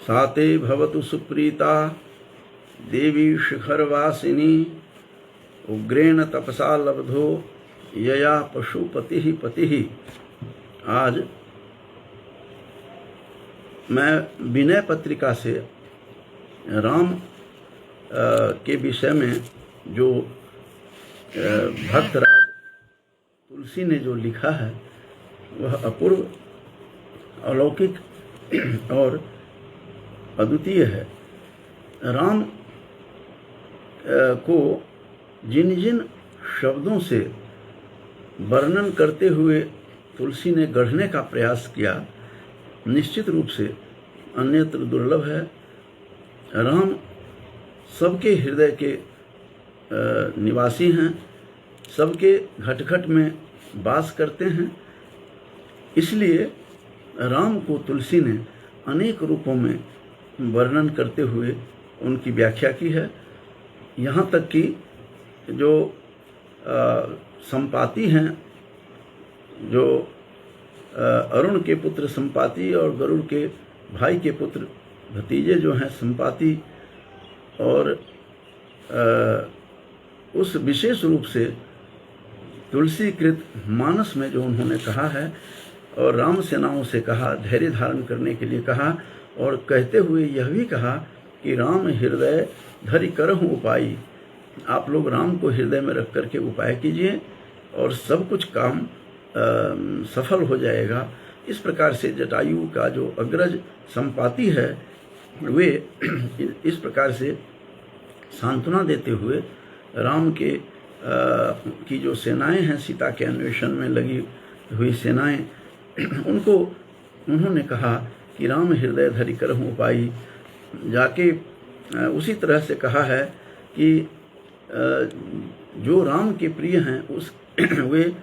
साते भवतु सुप्रीता देवी शिखरवासिनी उग्रेण तपसा लब्धो यया पशुपति ही पति ही। आज मैं विनय पत्रिका से राम के विषय में जो भक्तराज तुलसी ने जो लिखा है वह अपूर्व, अलौकिक और अद्वितीय है। राम को जिन जिन शब्दों से वर्णन करते हुए तुलसी ने गढ़ने का प्रयास किया, निश्चित रूप से अन्यत्र दुर्लभ है। राम सबके हृदय के निवासी हैं, सबके घट घट में वास करते हैं। इसलिए राम को तुलसी ने अनेक रूपों में वर्णन करते हुए उनकी व्याख्या की है। यहाँ तक कि जो संपाति हैं, जो अरुण के पुत्र संपाति और गरुड़ के भाई के पुत्र भतीजे जो हैं संपाति, और उस विशेष रूप से तुलसीकृत मानस में जो उन्होंने कहा है और राम सेनाओं से कहा, धैर्य धारण करने के लिए कहा, और कहते हुए यह भी कहा कि राम हृदय धरि करहु उपाई। आप लोग राम को हृदय में रख करके उपाय कीजिए और सब कुछ काम सफल हो जाएगा। इस प्रकार से जटायु का जो अग्रज संपाति है वे इस प्रकार से सांत्वना देते हुए राम के की जो सेनाएं हैं, सीता के अन्वेषण में लगी हुई सेनाएं, उनको उन्होंने कहा कि राम हृदय धरि करहु उपाई। जाके उसी तरह से कहा है कि जो राम के प्रिय हैं उस वे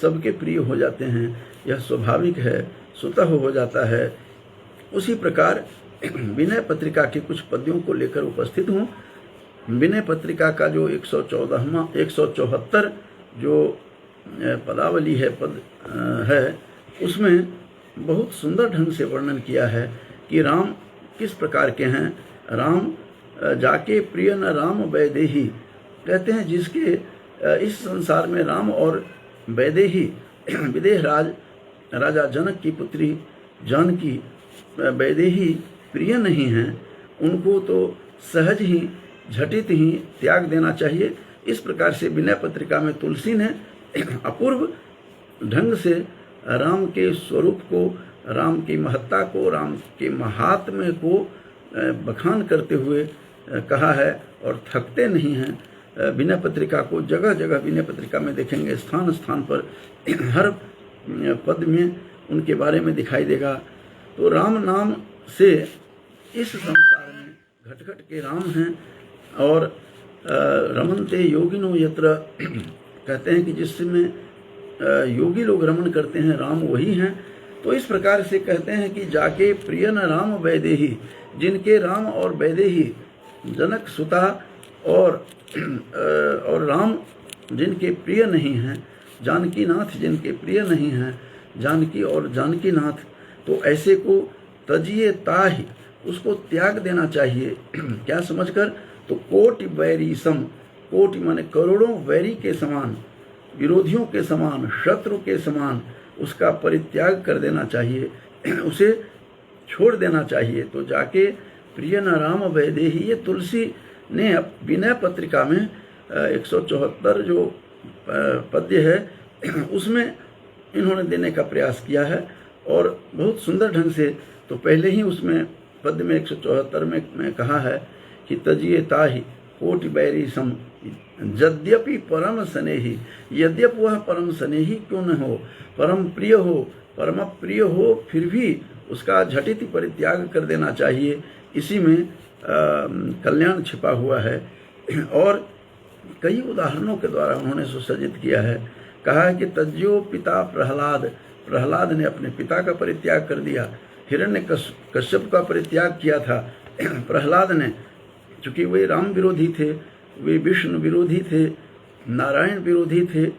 सबके प्रिय हो जाते हैं, यह स्वाभाविक है, स्वतः हो जाता है। उसी प्रकार विनय पत्रिका के कुछ पद्यों को लेकर उपस्थित हूँ। विनय पत्रिका का जो 174 जो पदावली है, पद है, उसमें बहुत सुंदर ढंग से वर्णन किया है कि राम किस प्रकार के हैं। राम जाके प्रिय न राम वैदेही, कहते हैं जिसके इस संसार में राम और वैदेही विदेह राजा जनक की पुत्री जानकी वैदेही प्रिय नहीं हैं, उनको तो सहज ही झटित ही त्याग देना चाहिए। इस प्रकार से विनय पत्रिका में तुलसी ने अपूर्व ढंग से राम के स्वरूप को, राम की महत्ता को, राम के महात्म्य को बखान करते हुए कहा है और थकते नहीं हैं। विनय पत्रिका को जगह जगह विनय पत्रिका में देखेंगे, स्थान स्थान पर हर पद में उनके बारे में दिखाई देगा। तो राम नाम से इस संसार में घट घट के राम हैं और रमनते योगिनो यत्र, कहते हैं कि जिसमें योगी लोग रमन करते हैं राम वही हैं। तो इस प्रकार से कहते हैं कि जाके प्रिय न राम वैदेही, जिनके राम और वैदेही जनक सुता और राम जिनके प्रिय नहीं हैं, जानकी नाथ जिनके प्रिय नहीं हैं, जानकी और जानकी नाथ, तो ऐसे को तजिए ताहि, उसको त्याग देना चाहिए। क्या समझकर? तो कोटि वैरी सम, कोटि माने करोड़ों वैरी के समान, विरोधियों के समान, शत्रु के समान उसका परित्याग कर देना चाहिए, उसे छोड़ देना चाहिए। तो जाके प्रिय न राम वैदेही, ये तुलसी ने विनय पत्रिका में 174 जो पद्य है उसमें इन्होंने देने का प्रयास किया है और बहुत सुंदर ढंग से। तो पहले ही उसमें पद्य में 174 में कहा है कि तजिए ताहि कोटि बैरी सम, यद्यपि परम स्नेही, यद्यपि वह परम स्नेही क्यों न हो, परम प्रिय हो, परम प्रिय हो, फिर भी उसका झटित परित्याग कर देना चाहिए। इसी में कल्याण छिपा हुआ है। और कई उदाहरणों के द्वारा उन्होंने सुसज्जित किया है। कहा है कि तज्यो पिता प्रहलाद, प्रहलाद ने अपने पिता का परित्याग कर दिया, हिरण्य कश्यप का परित्याग किया था प्रहलाद ने, चूँकि वे राम विरोधी थे, वे विष्णु विरोधी थे, नारायण विरोधी थे,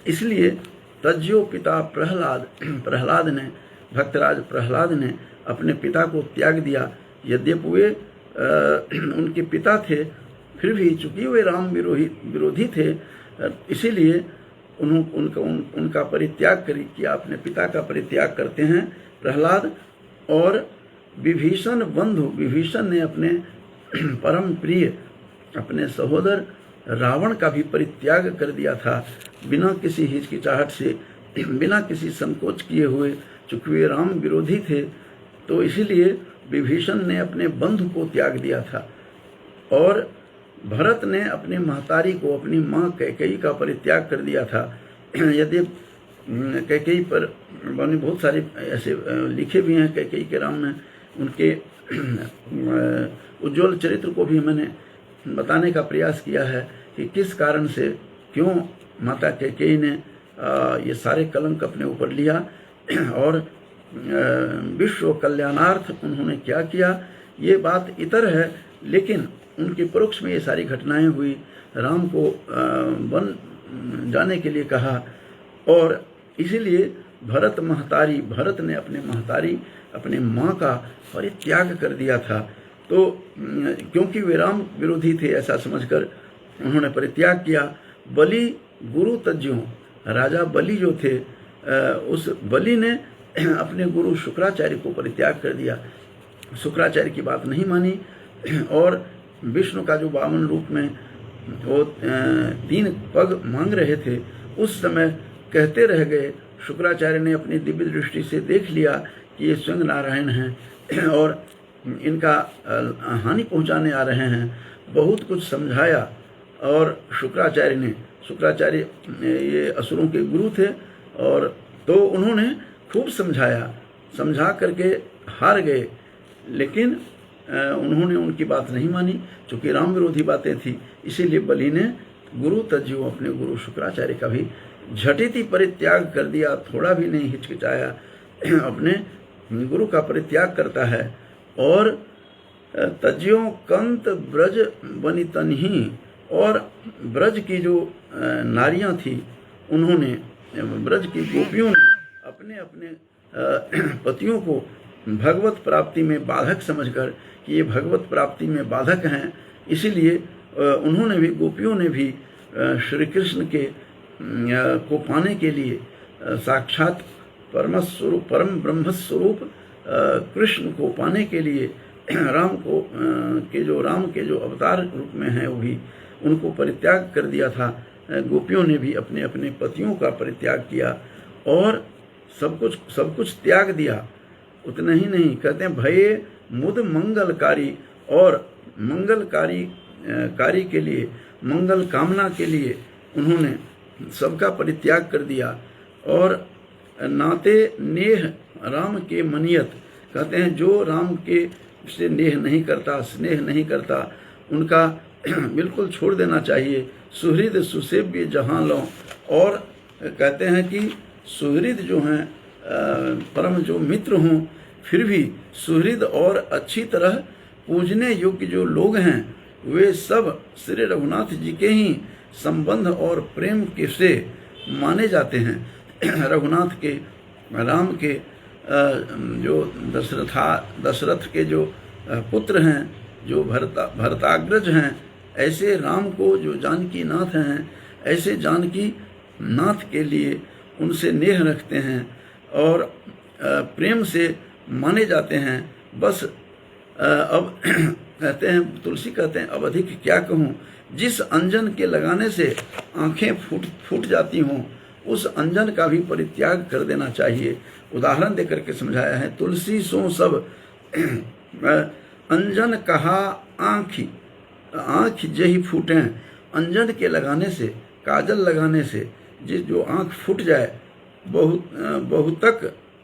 इसलिए तज्यो पिता प्रहलाद, प्रहलाद ने, भक्तराज प्रहलाद ने अपने पिता को त्याग दिया। यद्यपि वे उनके पिता थे, फिर भी चूंकि वे राम विरोधी थे, इसीलिए उनका परित्याग किया, अपने पिता का परित्याग करते हैं प्रहलाद। और विभीषण विभीषण ने अपने परम प्रिय अपने सहोदर रावण का भी परित्याग कर दिया था, बिना किसी हिचकिचाहट से, बिना किसी संकोच किए हुए। चूंकि वे राम विरोधी थे, तो इसीलिए विभीषण ने अपने बंधु को त्याग दिया था। और भरत ने अपनी महतारी को, अपनी माँ कैकेयी का परित्याग कर दिया था। यदि कैकेयी पर मैंने बहुत सारे ऐसे लिखे भी हैं कैकेयी के राम में, उनके उज्ज्वल चरित्र को भी मैंने बताने का प्रयास किया है कि किस कारण से, क्यों माता कैकेयी ने ये सारे कलंक अपने ऊपर लिया और विश्व कल्याणार्थ उन्होंने क्या किया, ये बात इतर है। लेकिन उनके परोक्ष में ये सारी घटनाएं हुई। राम को वन जाने के लिए कहा, और इसीलिए भरत ने अपने महतारी, अपने माँ का परित्याग कर दिया था। तो क्योंकि वे राम विरोधी थे, ऐसा समझकर उन्होंने परित्याग किया। बलि गुरु तज्यों, राजा बलि जो थे, उस बलि ने अपने गुरु शुक्राचार्य को परित्याग कर दिया। शुक्राचार्य की बात नहीं मानी, और विष्णु का जो वामन रूप में वो 3 पग मांग रहे थे, उस समय कहते रह गए। शुक्राचार्य ने अपनी दिव्य दृष्टि से देख लिया कि ये स्वयं नारायण हैं और इनका हानि पहुंचाने आ रहे हैं। बहुत कुछ समझाया, और शुक्राचार्य ये असुरों के गुरु थे, और तो उन्होंने खूब समझा करके हार गए। लेकिन उन्होंने उनकी बात नहीं मानी, चूँकि राम विरोधी बातें थी। इसीलिए बलि ने गुरु तज्जु, अपने गुरु शुक्राचार्य का भी झटिति परित्याग कर दिया, थोड़ा भी नहीं हिचकिचाया, अपने गुरु का परित्याग करता है। और तज्यों कंत ब्रज बनितनहि, और ब्रज की जो नारियां थी, उन्होंने, ब्रज की गोपियों ने अपने अपने पतियों को भगवत प्राप्ति में बाधक समझकर कि ये भगवत प्राप्ति में बाधक हैं, इसीलिए उन्होंने भी, गोपियों ने भी श्री कृष्ण के को पाने के लिए साक्षात परम ब्रह्म स्वरूप कृष्ण को पाने के लिए राम के जो अवतार रूप में हैं, वो भी उनको परित्याग कर दिया था। गोपियों ने भी अपने अपने पतियों का परित्याग किया और सब कुछ त्याग दिया। उतना ही नहीं, कहते हैं भये मुद मंगलकारी, और मंगलकारी के लिए, मंगल कामना के लिए उन्होंने सबका परित्याग कर दिया। और नाते नेह राम के मनियत, कहते हैं जो राम के से नेह नहीं करता, स्नेह नहीं करता, उनका बिल्कुल छोड़ देना चाहिए। सुहृद सुसेव्य जहाँ लो, और कहते हैं कि सुहृद जो हैं, परम जो मित्र हों, फिर भी सुहृद और अच्छी तरह पूजने योग्य जो लोग हैं, वे सब श्री रघुनाथ जी के ही संबंध और प्रेम के से माने जाते हैं। रघुनाथ के, राम के जो दशरथ के जो पुत्र हैं, जो भरताग्रज हैं, ऐसे राम को जो जानकी नाथ हैं, ऐसे जानकी नाथ के लिए उनसे नेह रखते हैं और प्रेम से माने जाते हैं। बस अब कहते हैं, तुलसी कहते हैं, अब अधिक क्या कहूँ, जिस अंजन के लगाने से आंखें फूट जाती हों, उस अंजन का भी परित्याग कर देना चाहिए। उदाहरण देकर के समझाया है, तुलसी सो सब अंजन कहा आँख जही फूटें। अंजन के लगाने से, काजल लगाने से जो आँख फूट जाए, बहुतक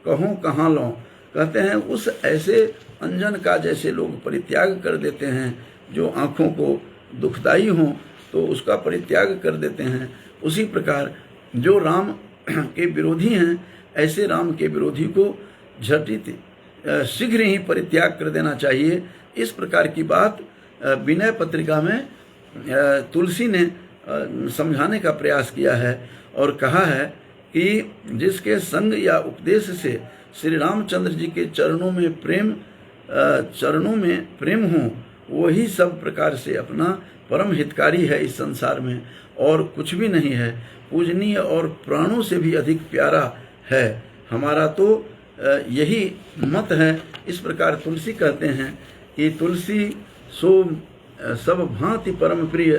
कहों कहाँ लो, कहते हैं उस ऐसे अंजन का जैसे लोग परित्याग कर देते हैं, जो आँखों को दुखदाई हों तो उसका परित्याग कर देते हैं। उसी प्रकार जो राम के विरोधी हैं, ऐसे राम के विरोधी को झटित शीघ्र ही परित्याग कर देना चाहिए। इस प्रकार की बात विनय पत्रिका में तुलसी ने समझाने का प्रयास किया है और कहा है कि जिसके संग या उपदेश से श्री रामचंद्र जी के चरणों में प्रेम चरणों में प्रेम हो, वही सब प्रकार से अपना परम हितकारी है इस संसार में, और कुछ भी नहीं है। पूजनीय और प्राणों से भी अधिक प्यारा है। हमारा तो यही मत है। इस प्रकार तुलसी कहते हैं कि तुलसी सो सब भांति परम प्रिय,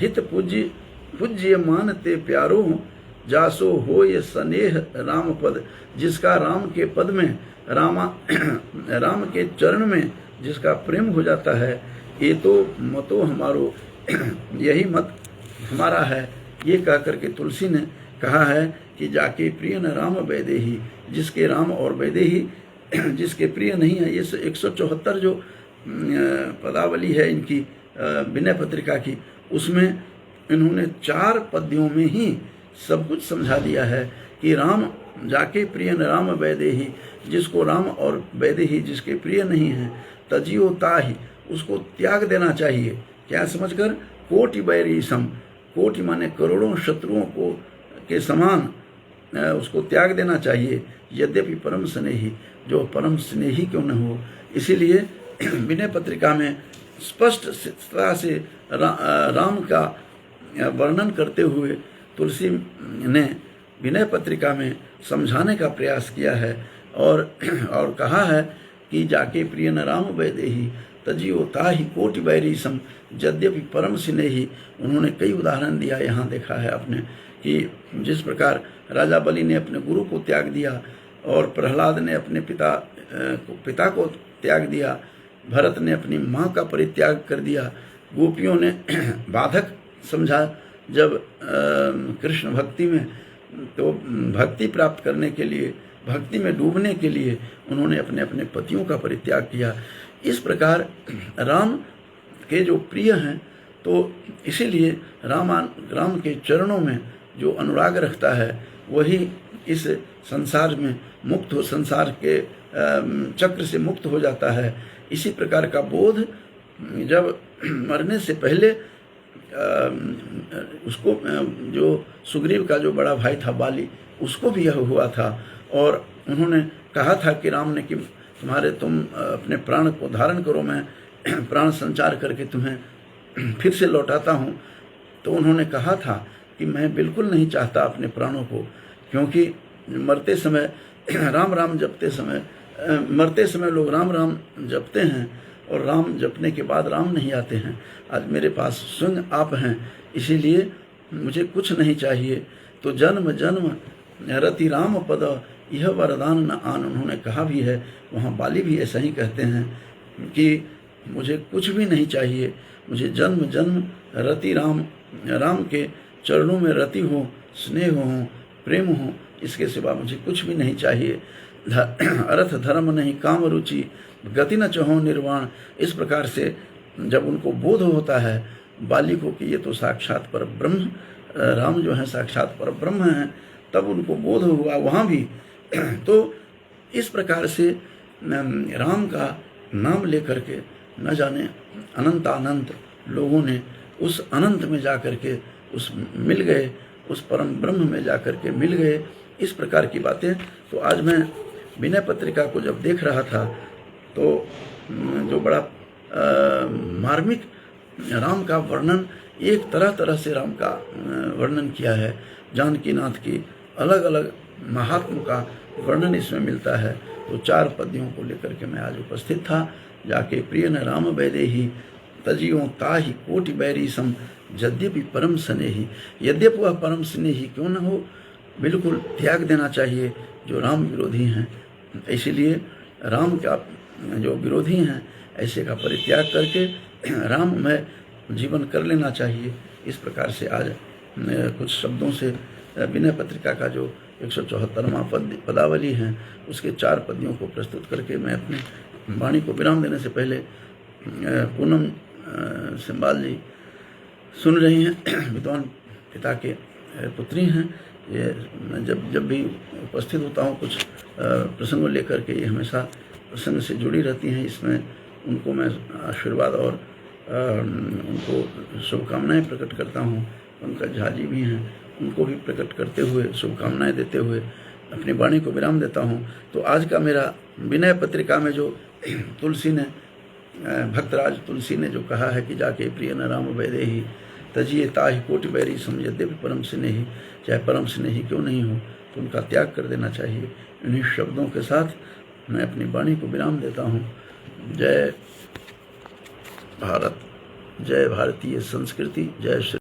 हित पूज्य मानते प्यारो, जासो हो ये स्नेह राम पद। जिसका राम के पद में, राम के चरण में जिसका प्रेम हो जाता है, ये तो मतो हमारो, यही मत हमारा है। ये कह करके तुलसी ने कहा है कि जाके प्रिय न राम वैदेही, जिसके राम और वैदेही जिसके प्रिय नहीं है। ये 174 जो पदावली है इनकी विनय पत्रिका की, उसमें इन्होंने 4 पद्यों में ही सब कुछ समझा दिया है कि राम जाके प्रिय न राम वैदेही, जिसको राम और वैदेही जिसके प्रिय नहीं है, तजियो ताहि, उसको त्याग देना चाहिए। क्या समझकर? कोटि बैरी सम, कोटि माने करोड़ों शत्रुओं को के समान उसको त्याग देना चाहिए। यद्यपि परम स्नेही, जो परम स्नेही क्यों न हो। इसीलिए विनय पत्रिका में स्पष्ट तरह से राम का वर्णन करते हुए तुलसी ने विनय पत्रिका में समझाने का प्रयास किया है, और कहा है कि जाके प्रिय न राम वैदेही, तजियो ताहि कोटि बैरी सम, यद्यपि परम स्नेही। उन्होंने कई उदाहरण दिया, यहाँ देखा है आपने कि जिस प्रकार राजा बलि ने अपने गुरु को त्याग दिया, और प्रहलाद ने अपने पिता को त्याग दिया, भरत ने अपनी माँ का परित्याग कर दिया, गोपियों ने बाधक समझा जब कृष्ण भक्ति में, तो भक्ति प्राप्त करने के लिए, भक्ति में डूबने के लिए उन्होंने अपने अपने पतियों का परित्याग किया। इस प्रकार राम के जो प्रिय हैं, तो इसीलिए राम के चरणों में जो अनुराग रखता है, वही इस संसार में मुक्त हो, संसार के चक्र से मुक्त हो जाता है। इसी प्रकार का बोध जब मरने से पहले उसको, जो सुग्रीव का जो बड़ा भाई था बाली, उसको भी यह हुआ था, और उन्होंने कहा था कि राम ने कि तुम अपने प्राण को धारण करो, मैं प्राण संचार करके तुम्हें फिर से लौटाता हूँ। तो उन्होंने कहा था कि मैं बिल्कुल नहीं चाहता अपने प्राणों को, क्योंकि मरते समय राम राम जपते समय, मरते समय लोग राम राम जपते हैं, और राम जपने के बाद राम नहीं आते हैं। आज मेरे पास स्वयं आप हैं, इसीलिए मुझे कुछ नहीं चाहिए। तो जन्म जन्म रति राम पद, यह वरदान न आन। उन्होंने कहा भी है, वहाँ बाली भी ऐसा ही कहते हैं कि मुझे कुछ भी नहीं चाहिए, मुझे जन्म जन्म रति राम के चरणों में रति हो, स्नेह हो, प्रेम हो, इसके सिवा मुझे कुछ भी नहीं चाहिए। अर्थ धर्म नहीं काम रुचि, गति न चहो निर्वाण। इस प्रकार से जब उनको बोध होता है बाली को कि ये तो साक्षात पर ब्रह्म, राम जो है साक्षात पर ब्रह्म हैं, तब उनको बोध हुआ वहाँ भी। तो इस प्रकार से राम का नाम लेकर के न जाने अनंत लोगों ने उस अनंत में जा कर के उस मिल गए, उस परम ब्रह्म में जा कर के मिल गए। इस प्रकार की बातें। तो आज मैं विनय पत्रिका को जब देख रहा था, तो जो बड़ा मार्मिक राम का वर्णन, एक तरह से राम का वर्णन किया है। जानकी नाथ की अलग अलग महात्म का वर्णन इसमें मिलता है। तो 4 पद्यों को लेकर के मैं आज उपस्थित था। जाके प्रिय न राम वैदेही, तजियो ताहि कोटि बैरी सम, यद्यपि परम स्नेही। यद्यपि वह परम स्नेही क्यों न हो, बिल्कुल त्याग देना चाहिए जो राम विरोधी हैं। इसीलिए राम का जो विरोधी हैं, ऐसे का परित्याग करके राममय जीवन कर लेना चाहिए। इस प्रकार से आज कुछ शब्दों से विनय पत्रिका का जो 174वां पदावली है, उसके 4 पद्यों को प्रस्तुत करके मैं अपने वाणी को विराम देने से पहले, पूनम सिंबाल जी सुन रही हैं, विद्वान पिता के पुत्री हैं। ये जब भी उपस्थित होता हूँ कुछ प्रसंगों लेकर के, ये हमेशा प्रसंग से जुड़ी रहती हैं। इसमें उनको मैं आशीर्वाद और उनको शुभकामनाएं प्रकट करता हूँ। पंकज झा जी भी हैं, उनको भी प्रकट करते हुए, शुभकामनाएं देते हुए अपनी वाणी को विराम देता हूँ। तो आज का मेरा विनय पत्रिका में जो तुलसी ने, भक्तराज तुलसी ने जो कहा है कि जाके प्रिय न राम वैदेही तजिए ताहि कोटि बैरी समझे दिव्य परम स्नेही, चाहे परम स्नेही क्यों नहीं हो तो उनका त्याग कर देना चाहिए। इन्हीं शब्दों के साथ मैं अपनी वाणी को विराम देता हूँ। जय भारत, जय भारतीय संस्कृति, जय श्री